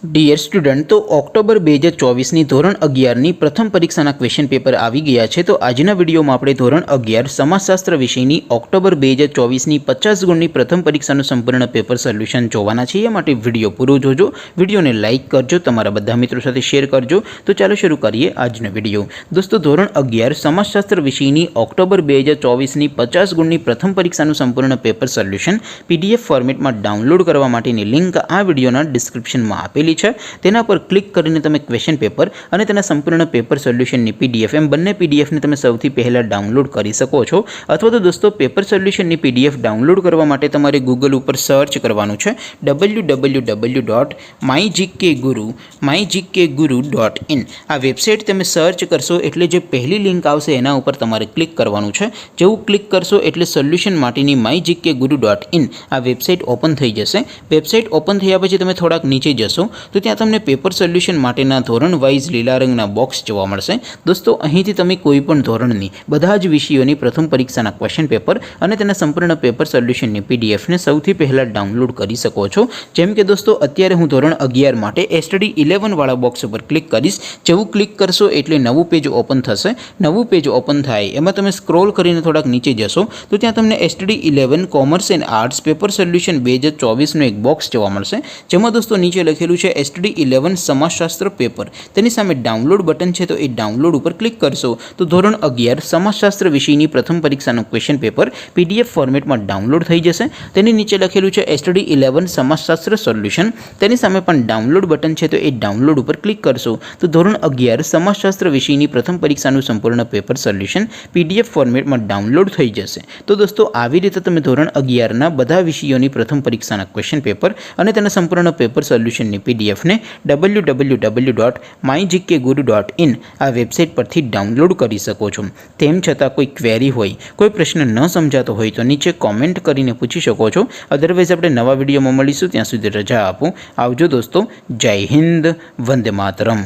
Dear student, તો October 2024ની ધોરણ 11ની પ્રથમ પરીક્ષાના ક્વેશ્ચન પેપર આવી ગયા છે. તો આજના વિડીયોમાં આપણે ધોરણ 11 સમાજશાસ્ત્ર વિષયની ઓક્ટોબર 2024ની 50 ગુણની પ્રથમ પરીક્ષાનું સંપૂર્ણ પેપર સોલ્યુશન જોવાના છીએ. માટે વિડીયો પૂરો જોજો, વિડીયોને લાઇક કરજો, તમારા બધા મિત્રો સાથે શેર કરજો. તો ચાલો શરૂ કરીએ આજનો વિડીયો. દોસ્તો, ધોરણ 11 સમાજશાસ્ત્ર વિષયની ઓક્ટોબર 2024ની 50 ગુણની પ્રથમ પરીક્ષાનું સંપૂર્ણ પેપર સોલ્યુશન PDF ફોર્મેટમાં ડાઉનલોડ કરવા માટેની લિંક આ વિડીયોના ડિસ્ક્રિપ્શનમાં આપેલી છે. તેના પર ક્લિક કરીને તમે ક્વેશ્ચન પેપર અને તેના સંપૂર્ણ પેપર સોલ્યુશનની PDF એમ બંને PDFને તમે સૌથી પહેલાં ડાઉનલોડ કરી શકો છો. અથવા તો દોસ્તો, પેપર સોલ્યુશનની PDF ડાઉનલોડ કરવા માટે તમારે ગૂગલ ઉપર સર્ચ કરવાનું છે www.mygkguru.in. આ વેબસાઇટ તમે સર્ચ કરશો એટલે જે પહેલી લિંક આવશે એના ઉપર તમારે ક્લિક કરવાનું છે. જેવું ક્લિક કરશો એટલે સોલ્યુશન માટેની mygkguru.in આ વેબસાઇટ ઓપન થઈ જશે. વેબસાઇટ ઓપન થયા પછી તમે થોડાક નીચે જશો તો ત્યાં તમને પેપર સોલ્યુશન માટેના ધોરણ વાઇઝ લીલા રંગના બોક્સ જોવા મળશે. દોસ્તો, અહીંથી તમે કોઈ પણ ધોરણની બધા જ વિષયોની પ્રથમ પરીક્ષાના ક્વેશ્ચન પેપર અને તેના સંપૂર્ણ પેપર સોલ્યુશનની PDFને સૌથી પહેલાં ડાઉનલોડ કરી શકો છો. જેમ કે દોસ્તો, અત્યારે હું ધોરણ 11 માટે STD 11 વાળા બોક્સ ઉપર ક્લિક કરીશ. જેવું ક્લિક કરશો એટલે નવું પેજ ઓપન થશે. નવું પેજ ઓપન થાય એમાં તમે સ્ક્રોલ કરીને થોડાક નીચે જશો તો ત્યાં તમને STD 11 commerce and arts paper solution 2024નું એક બોક્સ જોવા મળશે. જેમાં દોસ્તો નીચે લખેલું છે STD 11 સમાજશાસ્ત્ર પેપર. તેની સામે ડાઉનલોડ બટન છે, તો એ ડાઉનલોડ ઉપર ક્લિક કરશો તો ધોરણ 11 સમાજશાસ્ત્ર વિષયની પ્રથમ પરીક્ષાનું ક્વેશ્ચન પેપર PDF ફોર્મેટમાં ડાઉનલોડ થઈ જશે. તેની નીચે લખેલું છે STD 11 સમાજશાસ્ત્ર સોલ્યુશન. તેની સામે પણ ડાઉનલોડ બટન છે, તો એ ડાઉનલોડ ઉપર ક્લિક કરશો તો ધોરણ 11 સમાજશાસ્ત્ર વિષયની પ્રથમ પરીક્ષાનું સંપૂર્ણ પેપર સોલ્યુશન PDF ફોર્મેટમાં ડાઉનલોડ થઈ જશે. તો દોસ્તો, આવી રીતે તમે ધોરણ 11ના બધા વિષયોની પ્રથમ પરીક્ષાના ક્વેશ્ચન પેપર અને તેના સંપૂર્ણ પેપર સોલ્યુશનની PDFને www.mygkguru.in આ વેબસાઇટ પરથી ડાઉનલોડ કરી શકો છો. તેમ છતાં કોઈ ક્વેરી હોય, કોઈ પ્રશ્ન ન સમજાતો હોય તો નીચે કોમેન્ટ કરીને પૂછી શકો છો. અધરવાઇઝ આપણે નવા વિડીયોમાં મળીશું. ત્યાં સુધી રજા આપો. આવજો દોસ્તો. જય હિન્દ. વંદે માતરમ.